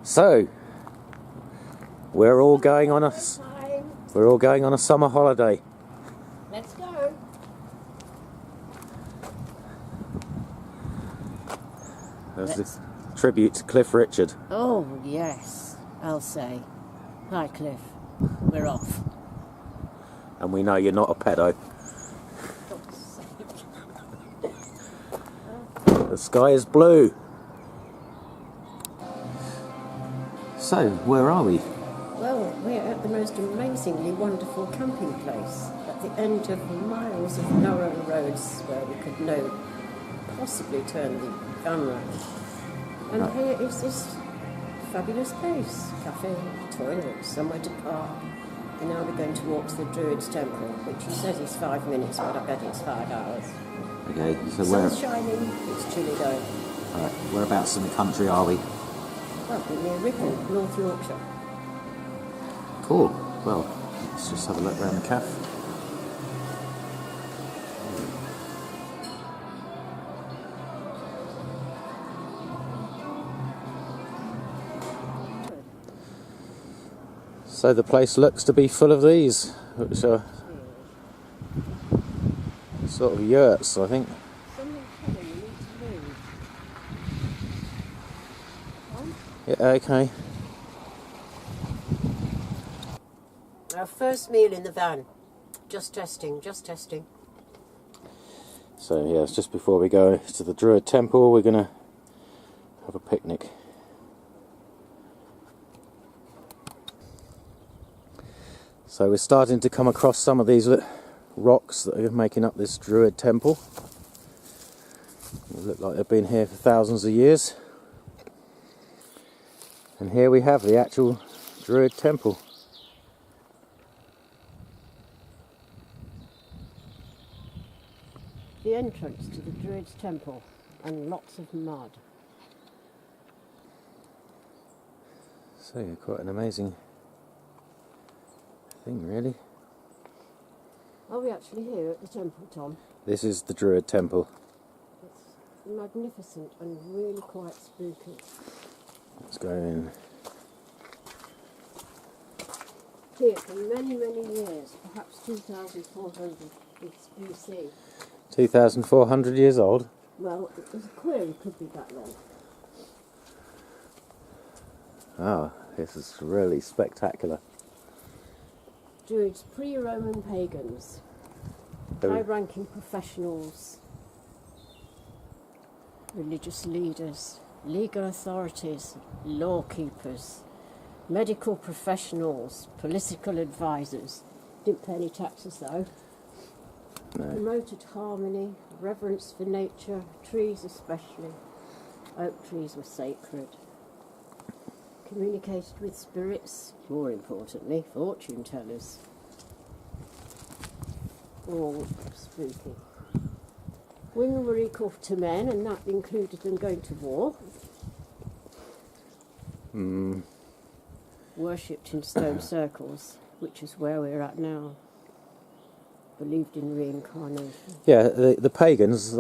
So, we're all going on a summer holiday. Let's go. That's this tribute to Cliff Richard. Oh, yes, I'll say. Hi, Cliff. We're off. And we know you're not a pedo. The sky is blue. So, where are we? Well, we're at the most amazingly wonderful camping place at the end of miles of narrow roads where we could possibly turn the van round. And here is this fabulous place. Cafe, toilet, somewhere to park. And now we're going to walk to the Druids Temple, which he says is 5 minutes, but I bet it's 5 hours. Okay, so Sun's shining, it's chilly though. Alright, whereabouts in the country are we? Well, we're near Ripon, North Yorkshire. Cool. Well, let's just have a look around the cafe. So the place looks to be full of these, which are sort of yurts, I think. Something telling you need to move. Yeah, okay. Our first meal in the van. Just testing, just testing. So yes, just before we go to the Druid Temple, we're going to have a picnic. So we're starting to come across some of these rocks that are making up this Druid Temple. They look like they've been here for thousands of years. And here we have the actual Druid Temple. The entrance to the Druids Temple and lots of mud. So yeah, quite an amazing thing, really. Are we actually here at the temple, Tom? This is the Druid Temple. It's magnificent and really quite spooky. Let's go in. Here for many, many years, perhaps 2,400 BC. 2,400 years old. Well, it was a query, could be that long. Ah, this is really spectacular. Druids, pre-Roman pagans, high-ranking professionals, religious leaders, legal authorities, law keepers, medical professionals, political advisors. Didn't pay any taxes though. No. Promoted harmony, reverence for nature, trees especially. Oak trees were sacred. Communicated with spirits, more importantly, fortune tellers. All spooky. Women were equal to men, and that included them going to war. Worshipped in stone circles, which is where we're at now. Believed in reincarnation. Yeah, the pagans,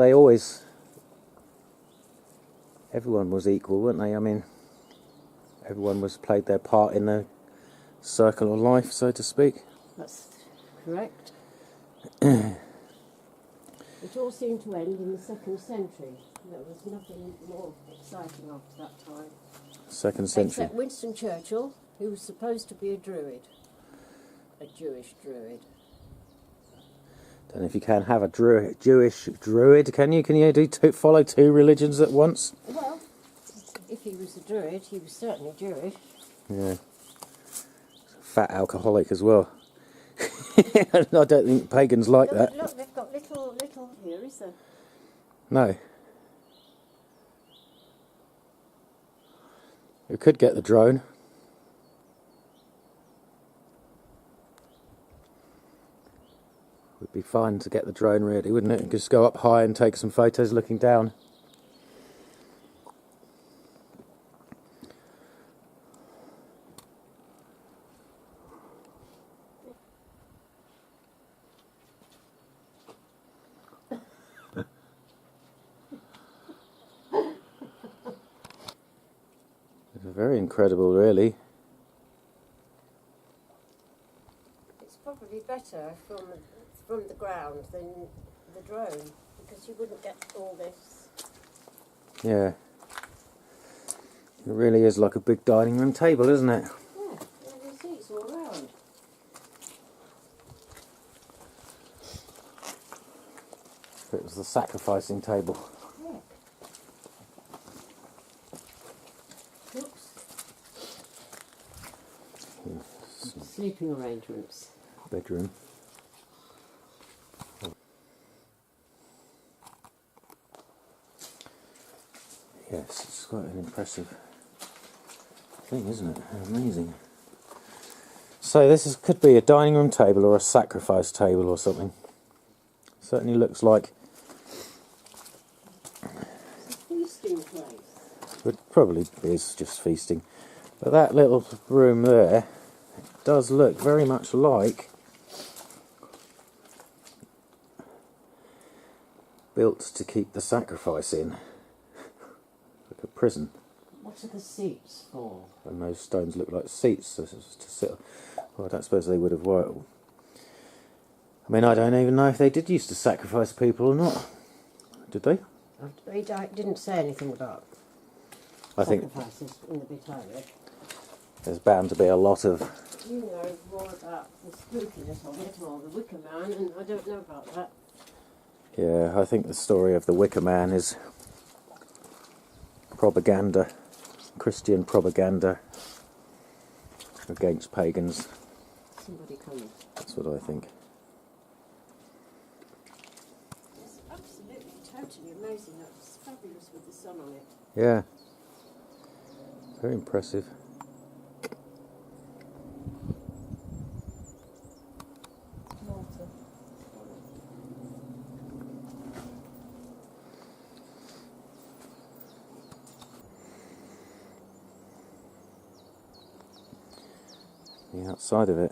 everyone was equal, weren't they? I mean, everyone played their part in the circle of life, so to speak. That's correct. It all seemed to end in the 2nd century. There was nothing more exciting after that time. 2nd century. Except Winston Churchill, who was supposed to be a druid. A Jewish druid. Don't know if you can have a Jewish druid, can you? Can you follow two religions at once? Well, if he was a druid, he was certainly Jewish. Yeah. Fat alcoholic as well. I don't think pagans like that. Look, they've got little here, is there? No. We could get the drone. Would be fine to get the drone, really, wouldn't it? Just go up high and take some photos looking down. It's very incredible, really. It's probably better from the ground than the drone, because you wouldn't get all this. Yeah. It really is like a big dining room table, isn't it? Yeah, there's seats all around. It was the sacrificing table. Yeah. Oops. Sleeping arrangements. Bedroom. Yes, it's quite an impressive thing, isn't it? Amazing. So this could be a dining room table or a sacrifice table or something. Certainly looks like It's a feasting place. it probably is just feasting. But that little room there does look very much like built to keep the sacrifice in. Like a prison. What are the seats for? And those stones look like seats to sit on. Well, I don't suppose they would have worked. I mean, I don't even know if they did used to sacrifice people or not. Did they? He didn't say anything about I think sacrifices in the bit I read. there's bound to be a lot of... You know more about the spookiness of it, or the Wicker Man, and I don't know about that. Yeah, I think the story of the Wicker Man is propaganda, Christian propaganda against pagans. Somebody coming. That's what I think. It's absolutely, totally amazing. That's fabulous with the sun on it. Yeah. Very impressive. Water. The outside of it.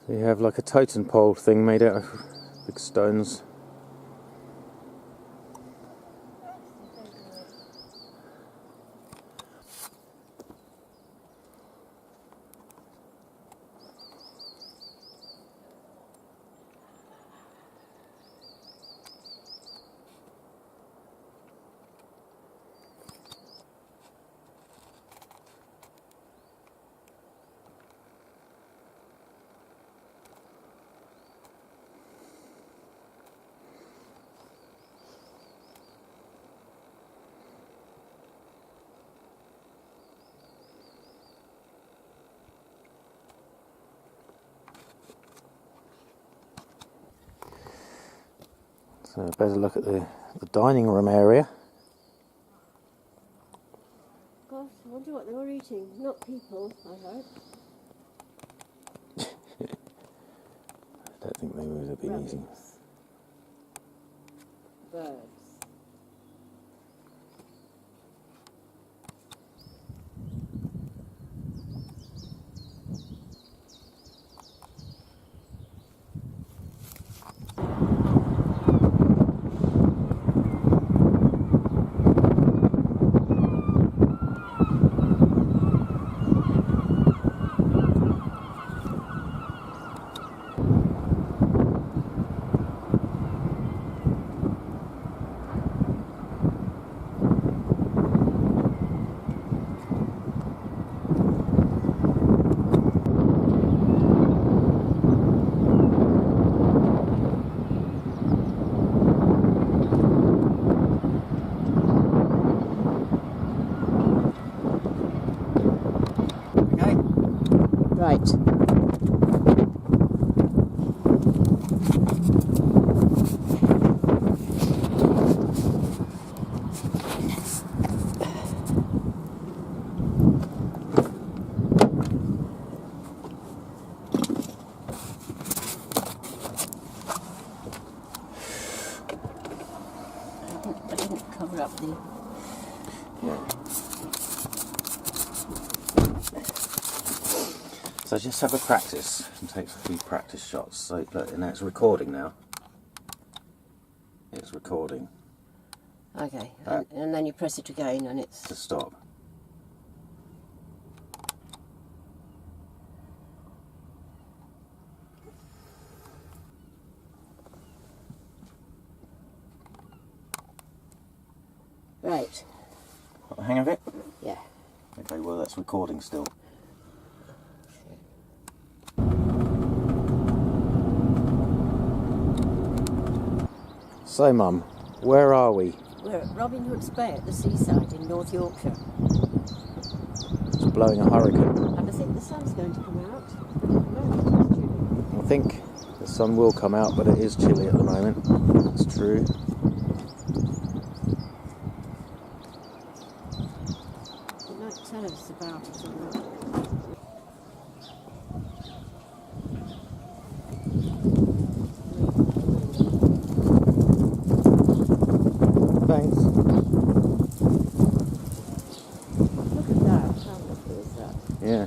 So you have like a totem pole thing made out of big stones. So a better look at the dining room area. Gosh, I wonder what they were eating. Not people, I hope. I don't think they would have been eating. Rabbits. Birds. up the... Yeah. So just have a practice and take a few practice shots. So look, now it's recording now. It's recording. Okay, and then you press it again and it's... To stop. Right. Got the hang of it? Yeah. Okay, well that's recording still. So Mum, where are we? We're at Robin Hood's Bay at the seaside in North Yorkshire. It's blowing a hurricane. And I think the sun's going to come out. I think the sun will come out, but it is chilly at the moment. That's true. You might tell us about it or not. Thanks. Look at that. How lovely is that? Yeah.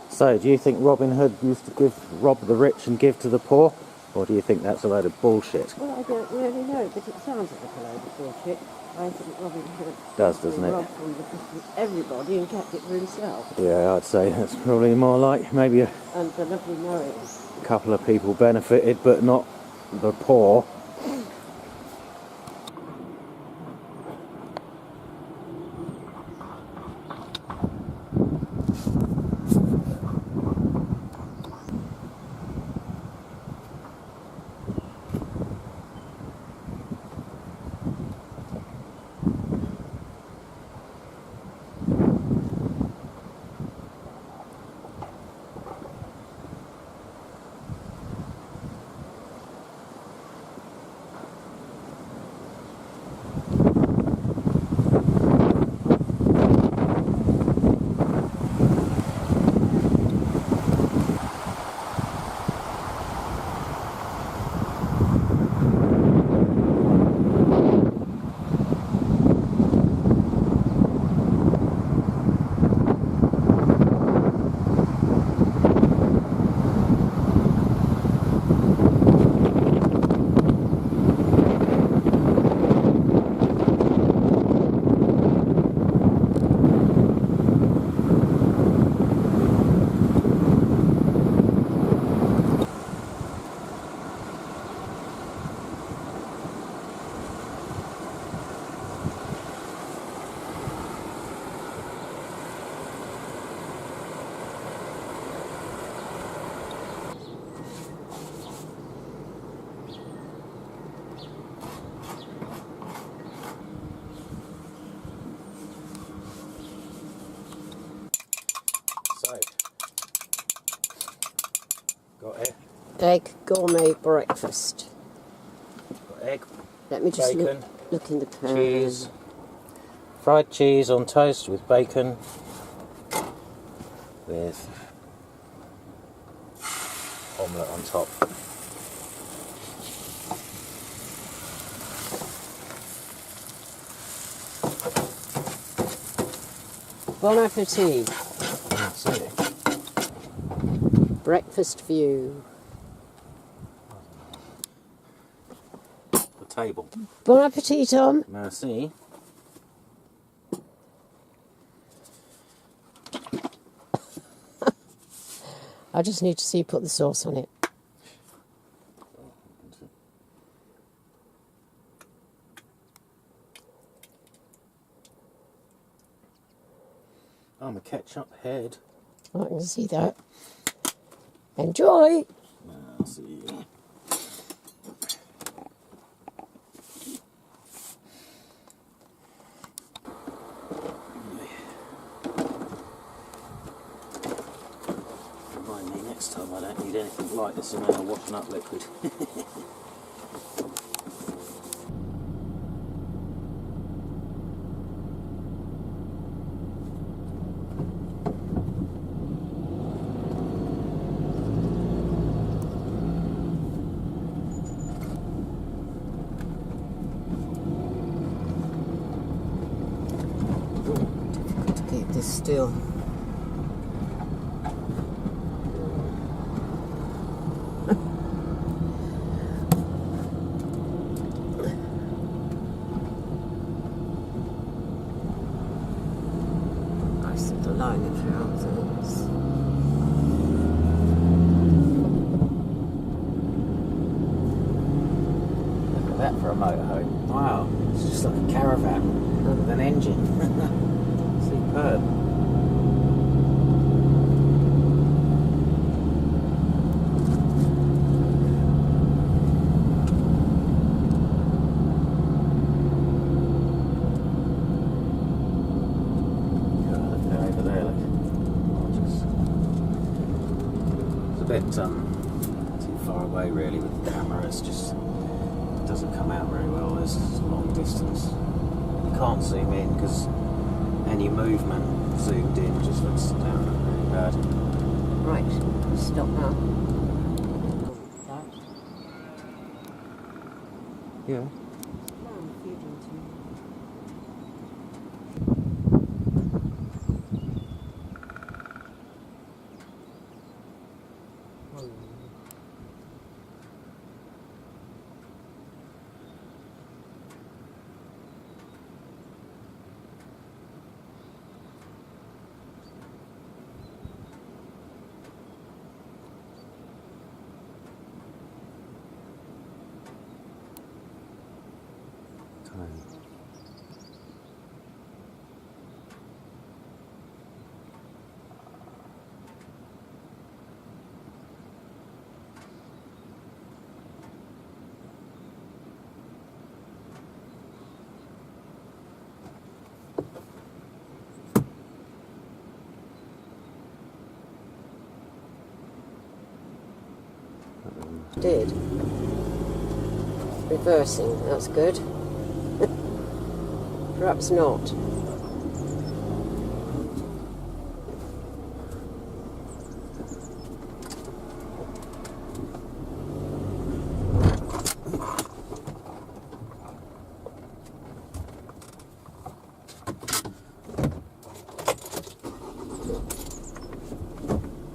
So, do you think Robin Hood used to rob the rich and give to the poor? Or do you think that's a load of bullshit? Well, I don't really know, but it sounds like a load of bullshit. I think Robin Hood Doesn't it? robbed from everybody and kept it for himself. Yeah, I'd say that's probably more like maybe a And the lovely Norris. couple of people benefited, but not the poor. So, got egg, Egg gourmet breakfast. got egg, Let me just bacon, look in the pan. cheese, fried cheese on toast with bacon, with omelette on top. Bon appetit. That's it. Breakfast view. The table. Bon appetit, Tom. Merci. I just need to see you put the sauce on it. I'm a ketchup head. I can see that. Enjoy! I'll see. Remind me next time I don't need anything like this amount of washing up liquid. Difficult to keep this still. Nice little line of houses. Look at that for a motorhome. Wow, it's just like a caravan with an engine. Superb. Over there, look. Gorgeous. It's a bit too far away really with the camera. It's just it doesn't come out very well. There's a long distance. You can't zoom in because any movement zoomed in just looks down really bad. Right, stop now. Yeah. Did. Reversing, that's good. Perhaps not.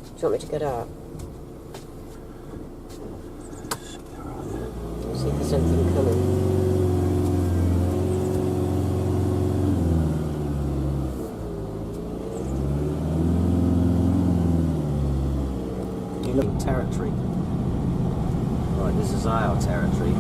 Do you want me to get out? See if there's anything coming. You look territory. Right, this is our territory.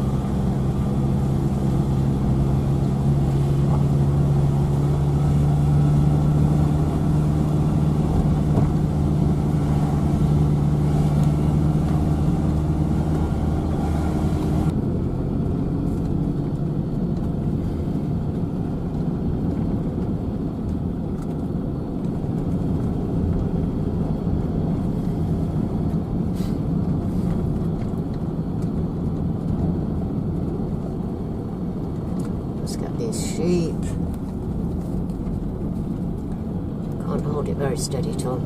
Sheep. Can't hold it very steady, Tom.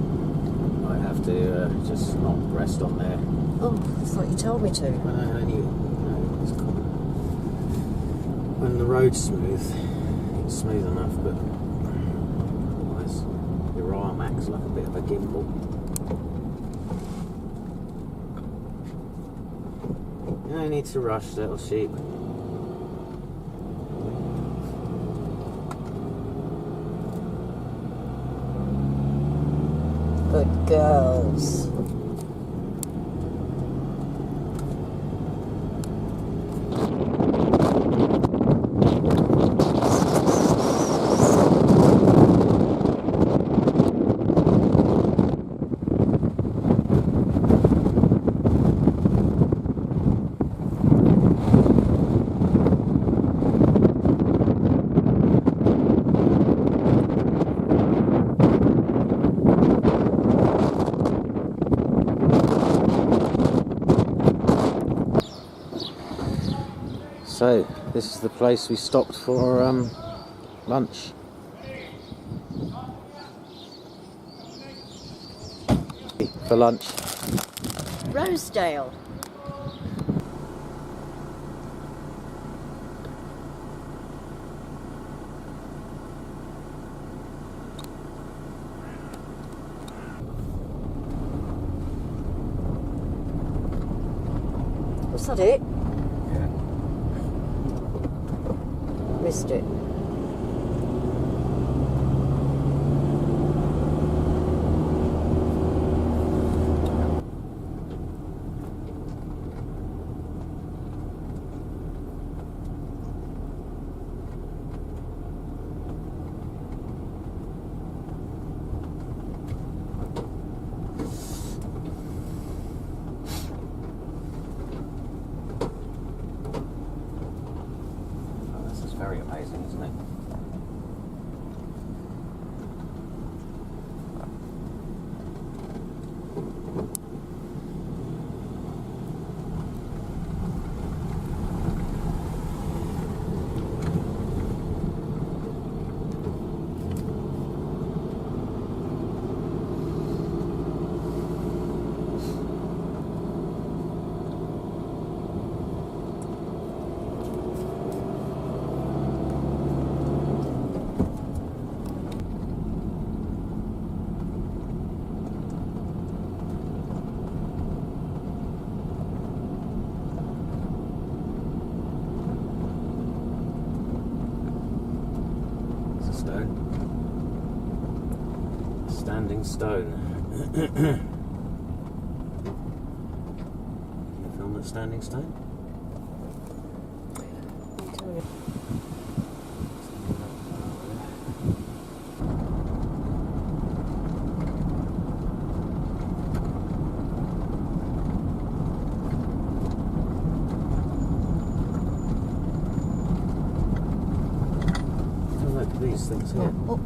I have to just not rest on there. Oh, I thought you told me to. When the road's smooth, it's smooth enough, but otherwise your arm acts like a bit of a gimbal. No need to rush, little sheep. Good girls. So, this is the place we stopped for lunch. For lunch. Rosedale. Was that it? Yeah. Missed it. Very amazing, isn't it? Standing stone. Can you film that standing stone? Oh, look at these things here. Oh.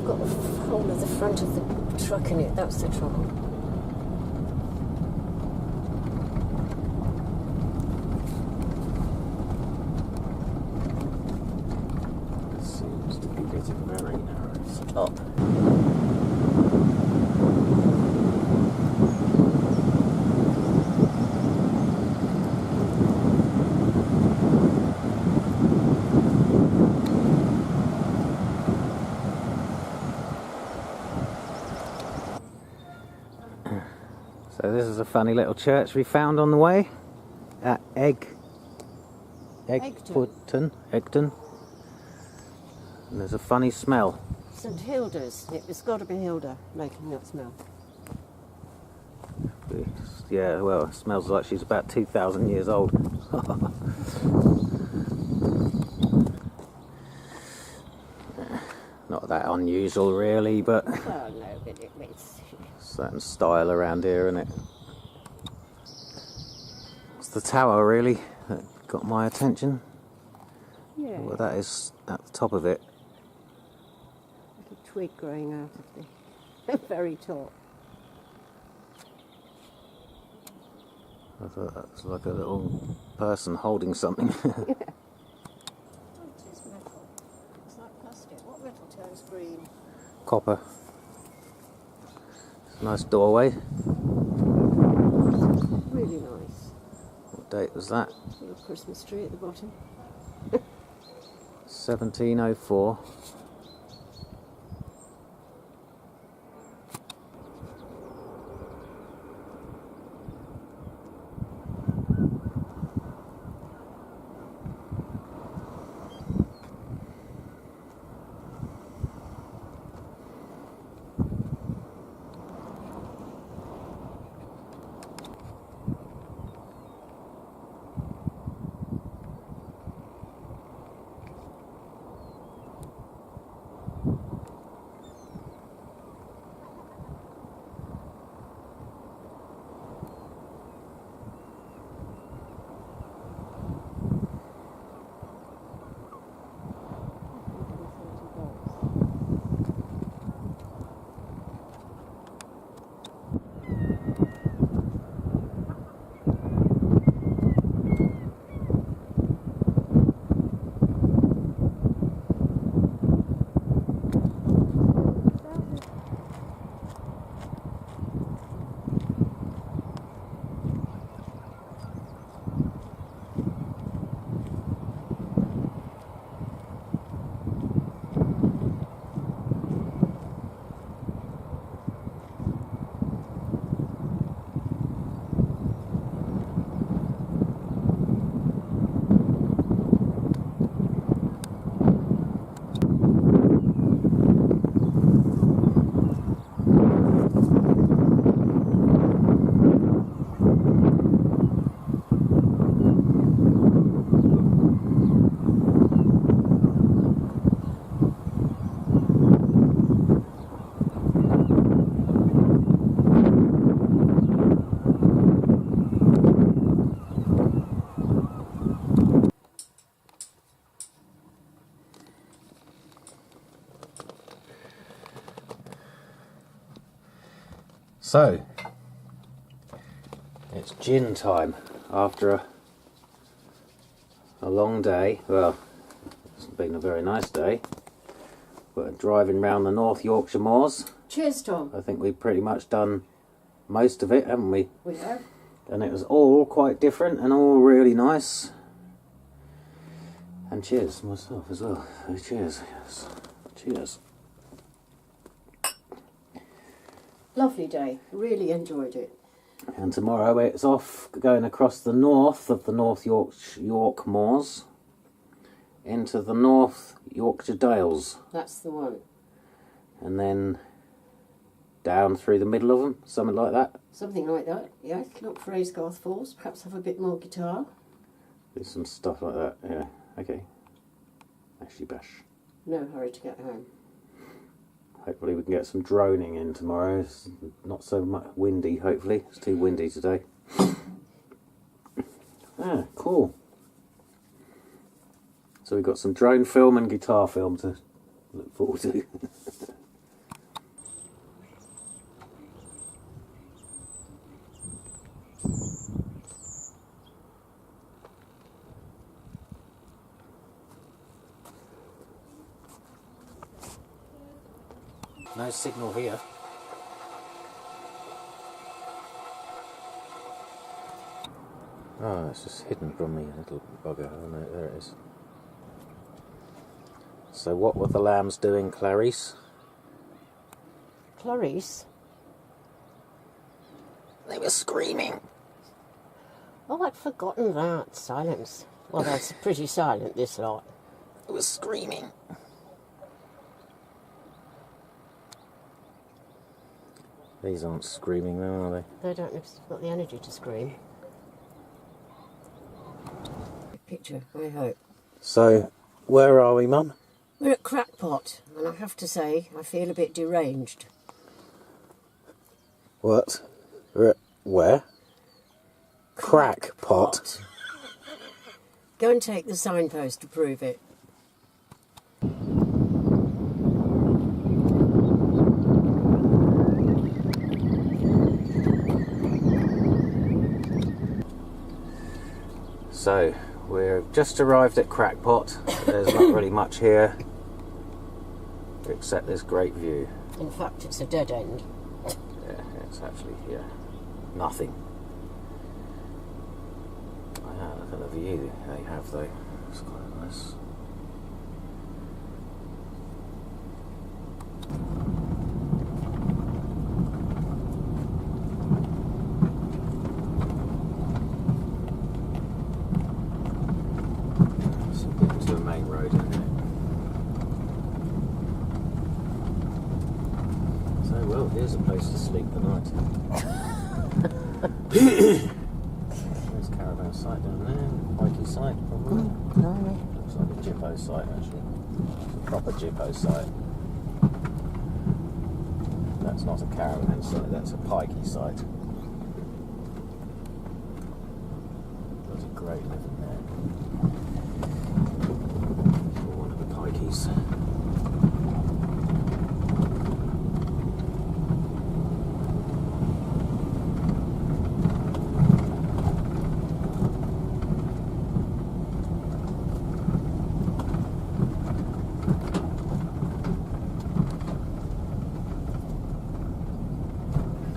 Got the whole of the front of the truck in it, that's the trouble. It seems to be getting very narrow. Stop. So this is a funny little church we found on the way at Egton. And there's a funny smell. St Hilda's. It's got to be Hilda making that smell. Yeah, well, it smells like she's about 2,000 years old. Not that unusual, really, but Oh no, but it's certain style around here, isn't it? It's the tower, really, that got my attention. yeah. Well, that is at the top of it. Little twig growing out of the very top. I thought that was like a little person holding something. Yeah. Oh, it is metal. It's like plastic. What metal turns green? Copper. It's a nice doorway. Really nice. What date was that? Little Christmas tree at the bottom. 1704. So, it's gin time after a long day. Well, it's been a very nice day. We're driving round the North Yorkshire moors. Cheers, Tom. I think we've pretty much done most of it, haven't we? We have. And it was all quite different and all really nice. And cheers myself as well. So cheers. Yes. Cheers. Lovely day. Really enjoyed it. And tomorrow it's off going across the north of the North York moors into the North Yorkshire Dales. That's the one. And then down through the middle of them, something like that. Something like that, yeah. Look for Aysgarth Falls, perhaps have a bit more guitar. Do some stuff like that, yeah. Okay. Ashy bash. No hurry to get home. Hopefully we can get some droning in tomorrow. It's not so much windy, hopefully. It's too windy today. Ah, cool. So we've got some drone film and guitar film to look forward to. No signal here. Oh, it's just hidden from me, little bugger. Oh no, there it is. So what were the lambs doing, Clarice? Clarice? They were screaming. Oh, I'd forgotten that. Silence. Well, that's pretty silent, this lot. They were screaming. These aren't screaming though, are they? They don't have got the energy to scream. Picture, I hope. So, where are we, Mum? We're at Crackpot, and I have to say, I feel a bit deranged. What? We're at where? Crackpot. Go and take the signpost to prove it. So, we've just arrived at Crackpot. There's not really much here, except this great view. In fact, it's a dead end. Yeah, it's actually here. Nothing. Yeah, look at the view they have though. It's quite nice. To a main road, isn't it? So, well, here's a place to sleep the night. There's caravan site down there, Pikey site probably. Blimey. Looks like a Jippo site actually. A proper Jippo site. That's not a caravan site, that's a Pikey site. There's a great living there. One of the Pikeys.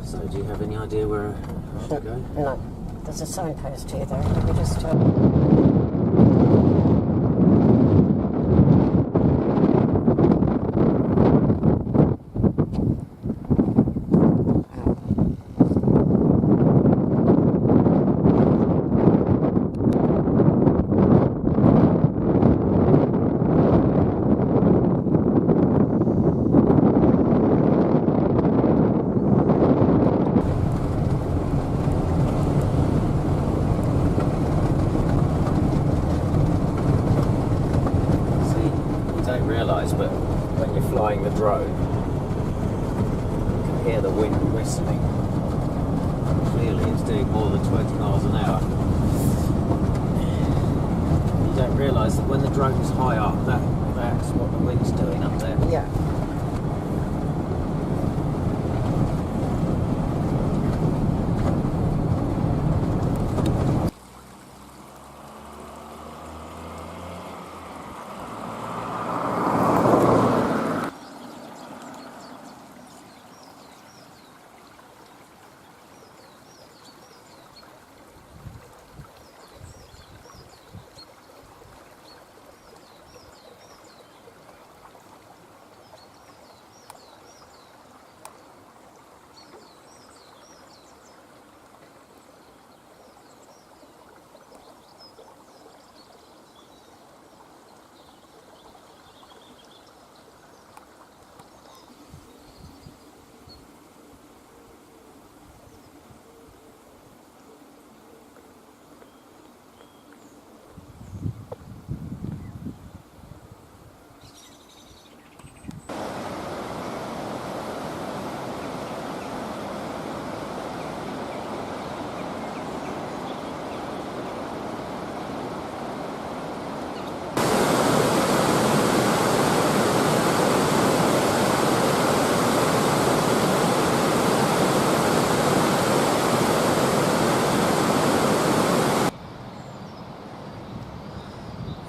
So, do you have any idea where I should go? No. There's a signpost here, though. Let me just But when you're flying the drone, you can hear the wind whistling. Clearly it's doing more than 20 miles an hour. You don't realise that when the drone's high up, that's what the wind's doing up there. Yeah.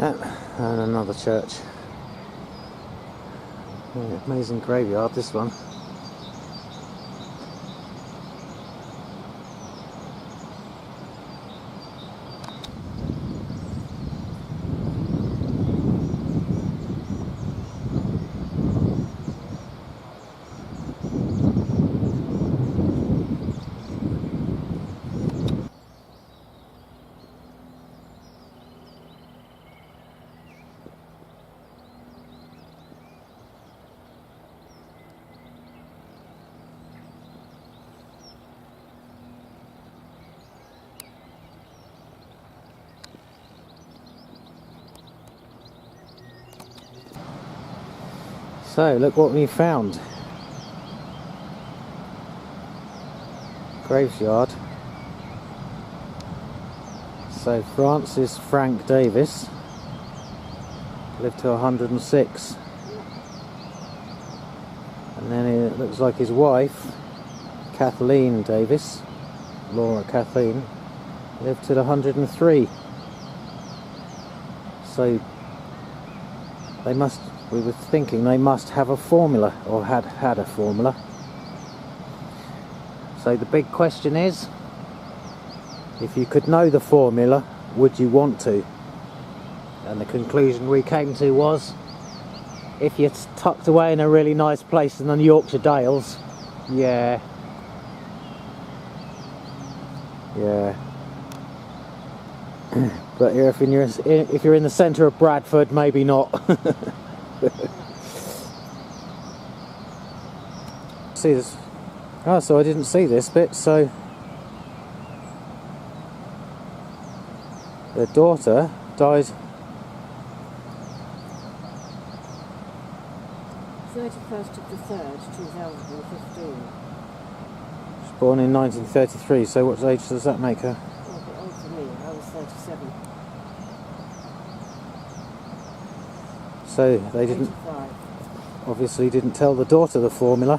And another church. Yeah, amazing graveyard, this one. So, look what we found. Graveyard. So, Francis Frank Davis lived to 106. And then it looks like his wife, Kathleen Davis, Laura Kathleen, lived to 103. So, they must... We were thinking they must have a formula, or had a formula. So the big question is, if you could know the formula, would you want to? And the conclusion we came to was, if you're tucked away in a really nice place in the Yorkshire Dales, yeah. But if you're in the centre of Bradford, maybe not. See this? Oh, so I didn't see this bit. So the daughter died 31st of the 3rd, 2015. She was born in 1933. So what age does that make her? A bit old for me. I was 37. So they didn't. 85. Obviously didn't tell the daughter the formula.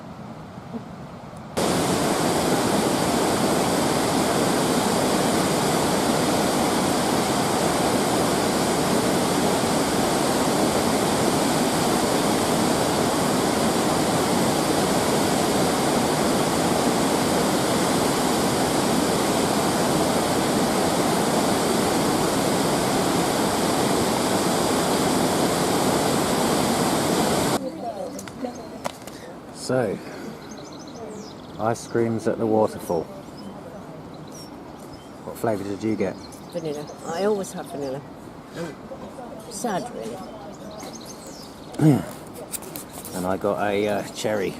So, ice creams at the waterfall. What flavour did you get? Vanilla. I always have vanilla. Sad, really. And I got a cherry.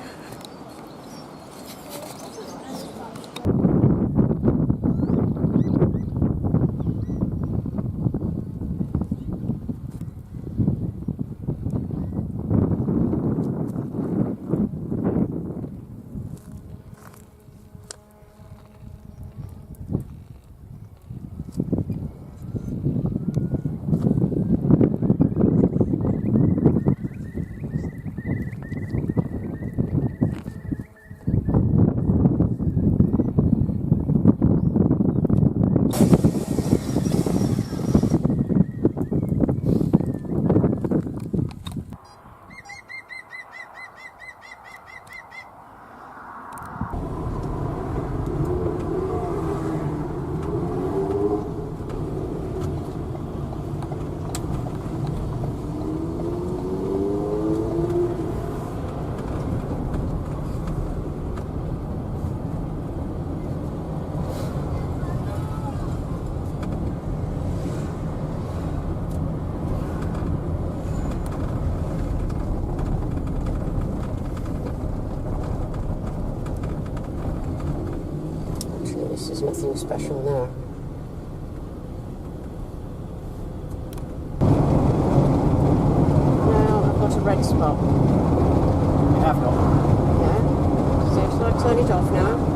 This is nothing special now. Now I've got a red spot. You have got. Yeah. So shall I turn it off now?